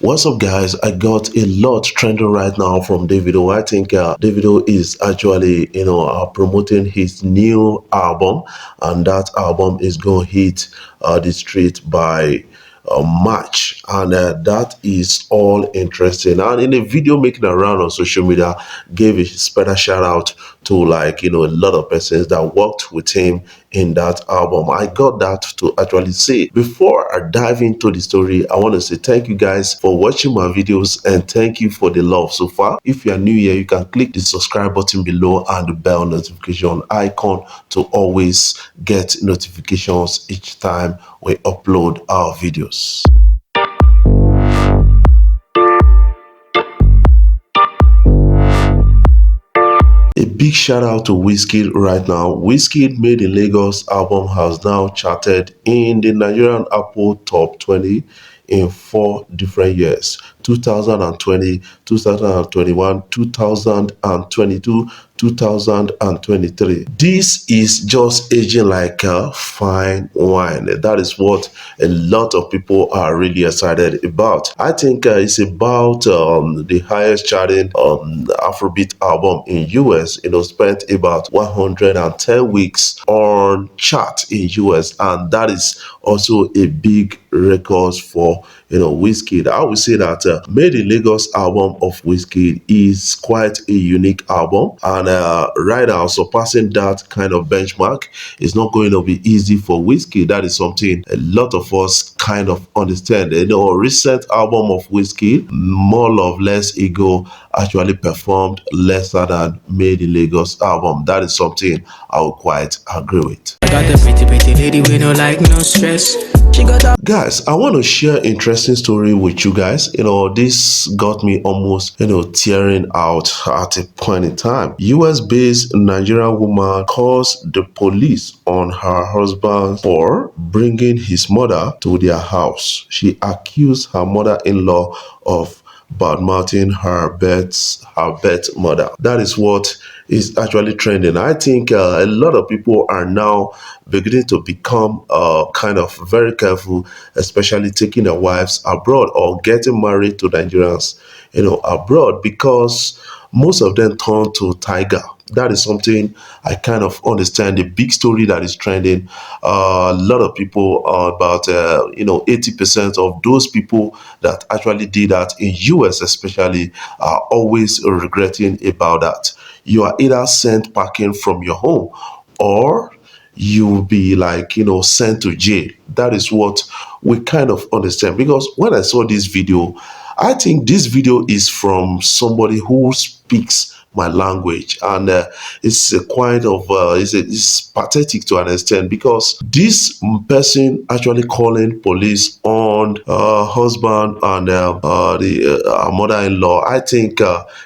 What's up, guys? I got a lot trending right now from Davido. I think Davido is actually, promoting his new album, and that album is going to hit the street by March, and that is all interesting. And in a video making around on social media, gave a special shout out to a lot of persons that worked with him in that album. I got that to actually say. Before I dive into the story, I want to say thank you guys for watching my videos and thank you for the love so far. If you are new here, you can click the subscribe button below and the bell notification icon to always get notifications each time we upload our videos. A big shout out to Wizkid right now. Wizkid Made in Lagos album has now charted in the Nigerian Apple Top 20 in 4 different years: 2020, 2021, 2022, 2023. This is just aging like a fine wine. That is what a lot of people are really excited about. I think it's about the highest charting Afrobeat album in US. Spent about 110 weeks on chart in US, and that is also a big record for Wizkid. I would say that Made in Lagos album of Wizkid is quite a unique album, and right now surpassing that kind of benchmark is not going to be easy for Wizkid. That is something a lot of us kind of understand. A recent album of Wizkid, More Love Less Ego, actually performed lesser than Made in Lagos album. That is something I would quite agree with. I got the pretty lady with no like no stress. Guys, I want to share interesting story with you guys. This got me almost tearing out at a point in time. US-based Nigerian woman calls the police on her husband for bringing his mother to their house. She accused her mother-in-law of bad-mouthing her birth mother. That is what is actually trending. I think a lot of people are now beginning to become kind of very careful, especially taking their wives abroad or getting married to Nigerians, abroad, because most of them turn to Tiger. That is something I kind of understand. The big story that is trending. A lot of people, about 80% of those people that actually did that in US, especially, are always regretting about that. You are either sent packing from your home, or you'll be sent to jail. That is what we kind of understand, because when I saw this video, I think this video is from somebody who speaks my language, and it's a quite of it's pathetic to understand, because this person actually calling police on husband and the mother-in-law. I think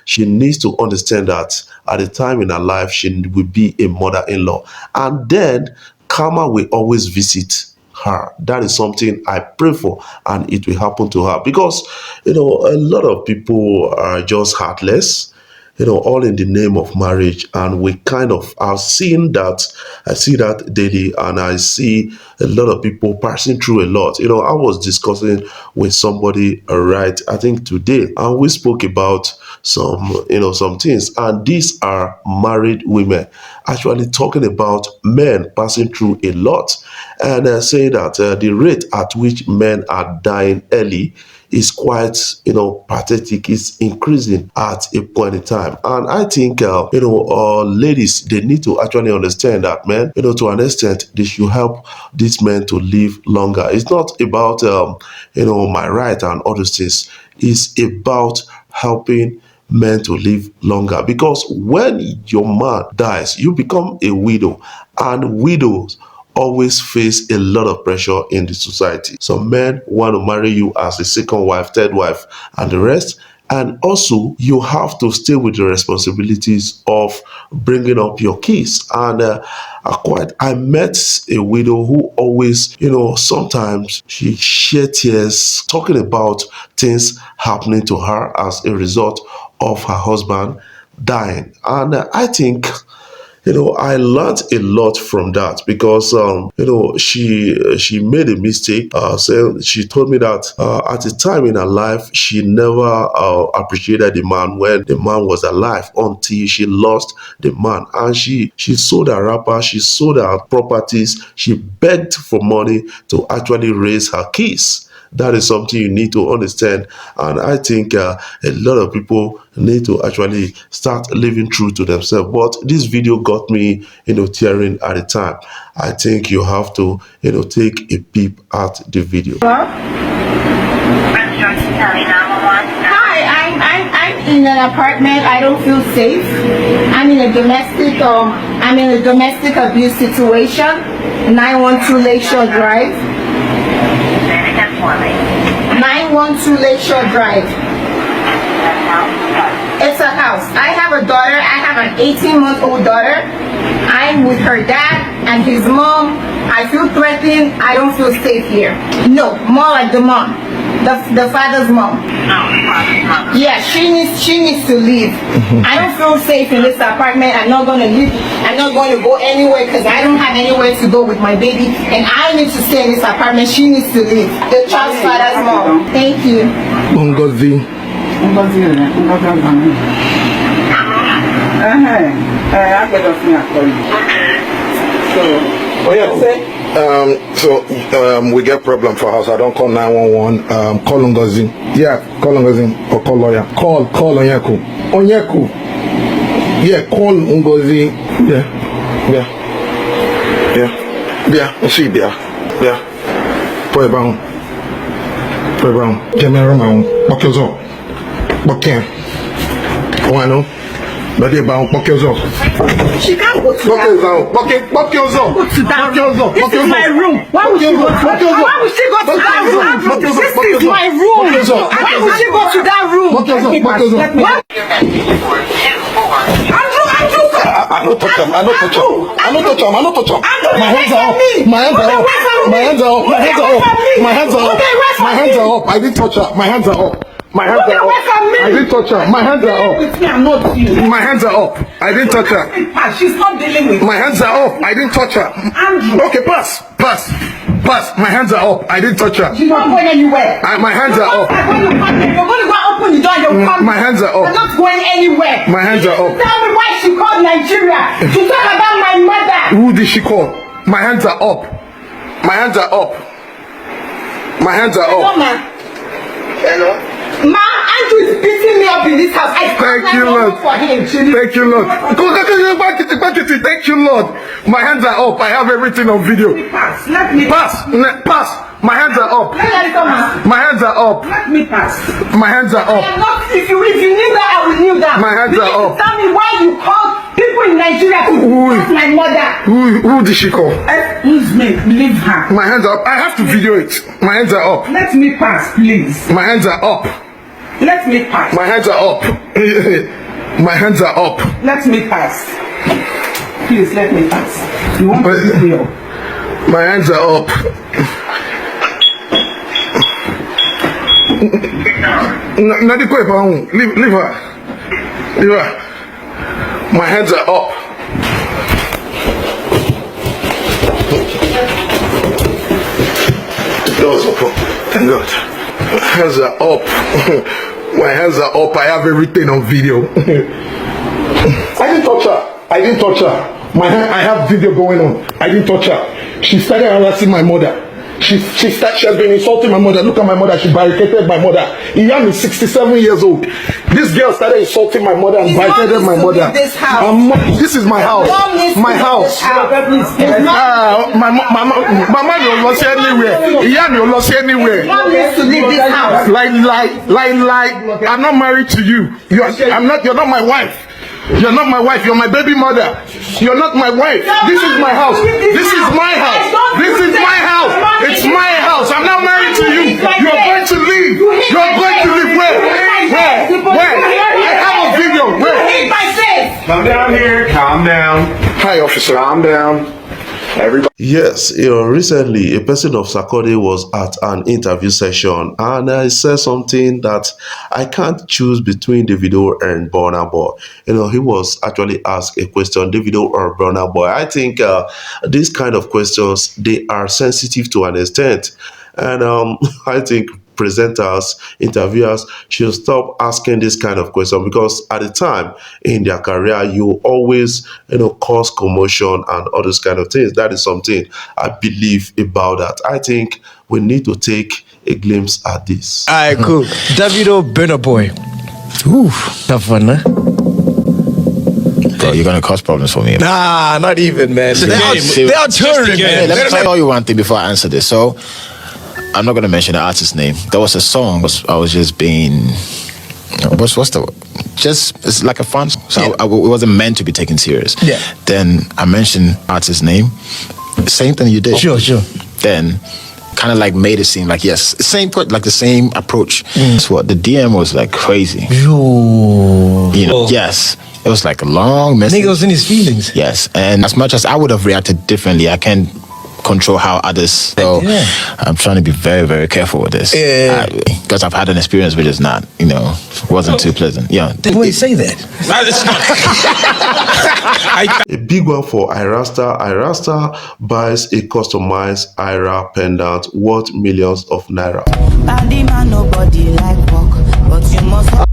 she needs to understand that at the time in her life she will be a mother-in-law, and then karma will always visit her. That is something I pray for, and it will happen to her, because a lot of people are just heartless, all in the name of marriage. And we kind of are seeing that. I see that daily, and I see a lot of people passing through a lot. I was discussing with somebody, right, I think today, and we spoke about some things, and these are married women actually talking about men passing through a lot, and saying that the rate at which men are dying early is quite pathetic. It's increasing at a point in time. And I think ladies, they need to actually understand that, man, to an extent they should help these men to live longer. It's not about my right and other things. It's about helping men to live longer, because when your man dies, you become a widow, and widows always face a lot of pressure in the society. Some men want to marry you as a second wife, third wife, and the rest. And also, you have to stay with the responsibilities of bringing up your kids. And I met a widow who always, sometimes she shed tears talking about things happening to her as a result of her husband dying. And I think I learned a lot from that because she made a mistake. So she told me that at a time in her life she never appreciated the man when the man was alive until she lost the man, and she sold her wrapper, she sold her properties, she begged for money to actually raise her kids. That is something you need to understand, and I think a lot of people need to actually start living true to themselves. But this video got me tearing at the time. I think you have to take a peep at the video. Hi, I'm in an apartment. I don't feel safe. I'm in a domestic abuse situation. 912 Lakeshore Drive. 912 Lakeshore Drive. It's a house. I have a daughter. I have an 18-month-old daughter. I'm with her dad and his mom. I feel threatened. I don't feel safe here. No, more like the mom. The father's mom. Yeah, she needs to leave. I don't feel safe in this apartment. I'm not going to leave. I'm not going to go anywhere because I don't have anywhere to go with my baby. And I need to stay in this apartment. She needs to leave. The child's father's mom. Thank you. Ngozi. We get problem for house. I don't call 911. Call Ngozi. Yeah, call Ngozi or call lawyer. Call Onyeko. Onyeko. Yeah, call Ngozi. Yeah. See there. Yeah. Pray down. General man. Buck yourself. Buck but they bound buck yourself. She can't go to that. Buck yourself. Go to that room. This is my room. Why would she go to that room? This is my room. Why would she go to that room? I don't touch him. My hands are up. I didn't touch her. My hands are up. I didn't touch her. My hands are up. I'm not you. My hands are up. I didn't touch her. She's not dealing with. My hands are up. I didn't touch her. Andrew. Okay, pass. My hands are up. I didn't touch her. She's not going anywhere. My hands are up. You're going to go open the door and you'll come. My hands are up. You're not going anywhere. My hands are up. Tell me why she called Nigeria to talk about my mother. Who did she call? My hands are up. My hands are up. Hello? Ma, Andrew is beating me up in this house. Thank you, Lord. Thank you, Lord. Thank you, Lord. My hands are up. I have everything on video. Pass. My hands are up. My hands are up. Let me pass. My hands are up. If you knew that, I would kneel down. My hands are up. Tell me why you called people in Nigeria to ask my mother. Who did she call? Excuse me, leave her. My hands are up. I have to video it. My hands are up. Let me pass, please. My hands are up. Let me pass. My hands are up. My hands are up. Let me pass. Please let me pass. You want to video? My hands are up. Leave her. My hands are up. The door's open. Thank God. My hands are up. My hands are up. I have everything on video. I didn't touch her. I have video going on. I didn't touch her. She started harassing my mother. She has been insulting my mother. Look at my mother. She barricaded my mother. Ian is 67 years old. This girl started insulting my mother and barricaded my mother. This is my house. My house. My mom will not see anywhere. Ian will not see anywhere. Mom needs to leave this house. Like. I'm not married to you. You're not my wife. You're not my wife. You're my baby mother. You're not my wife. This is my house. This is my house. This is my house. It's my house. I'm not married to you. You're going to leave. You're going to leave. Where? I have a video. Where? Calm down here. Calm down. Hi, officer. Calm down. Everybody. Yes, recently a person of Sakode was at an interview session and I said something that I can't choose between Davido and Burna Boy. He was actually asked a question, Davido or Burna Boy. I think these kind of questions, they are sensitive to an extent. And I think presenters, interviewers should stop asking this kind of question because at the time in their career, you always, cause commotion and all those kind of things. That is something I believe about that. I think we need to take a glimpse at this. All right, cool. Davido, Burna Boy. Ooh, tough fun, huh? Bro, you're gonna cause problems for me. Nah, not even, man. They are touring, man. Let me tell you one thing before I answer this. So, I'm not gonna mention the artist's name. There was a song. I was just being. What's the? Just it's like a fun song. So it wasn't meant to be taken serious. Yeah. Then I mentioned artist's name. Same thing you did. Sure. Then kind of like made it seem like yes, like the same approach. That's what the DM was like crazy. Yo. Yes. It was like a long message. Nigga was in his feelings. Yes, and as much as I would have reacted differently, I can't control how others. So I'm trying to be very, very careful with this. Yeah. Because I've had an experience which is not, wasn't too pleasant. Yeah. Wait, say that. A big one for Irasta. Irasta buys a customized Ira pendant worth millions of naira. Body man, nobody like walk, but you must.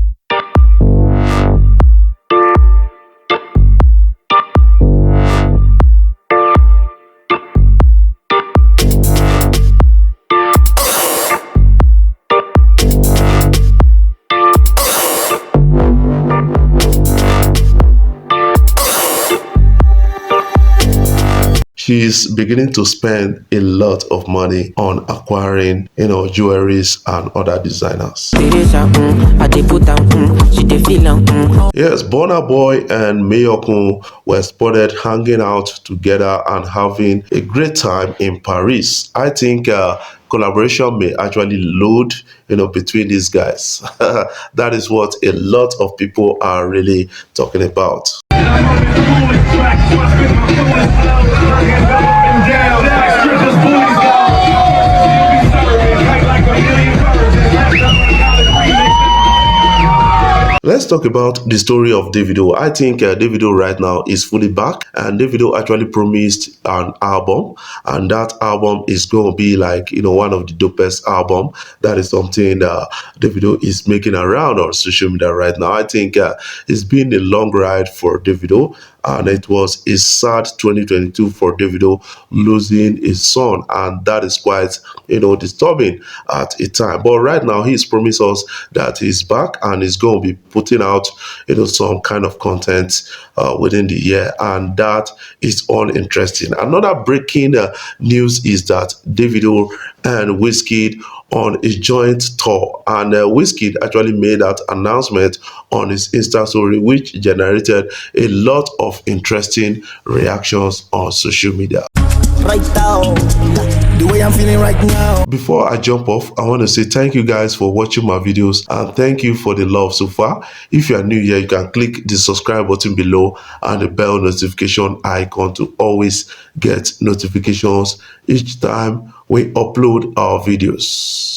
She's beginning to spend a lot of money on acquiring, jewelries and other designers. Yes, Burna Boy and Mayorkun were spotted hanging out together and having a great time in Paris. I think collaboration may actually load, between these guys. That is what a lot of people are really talking about. Let's talk about the story of Davido. I think Davido right now is fully back, and Davido actually promised an album, and that album is going to be like, one of the dopest album. That is something that Davido is making around on social media right now. I think it's been a long ride for Davido, and it was a sad 2022 for Davido losing his son, and that is quite, disturbing at a time. But right now, he's promised us that he's back and he's going to be putting out, some kind of content within the year, and that is all interesting. Another breaking news is that Davido and Wizkid on a joint tour, and Wizkid actually made that announcement on his Insta story, which generated a lot of interesting reactions on social media. Right now, the way I'm feeling right now. Before I jump off, I want to say thank you guys for watching my videos and thank you for the love so far. If you are new here, you can click the subscribe button below and the bell notification icon to always get notifications each time we upload our videos.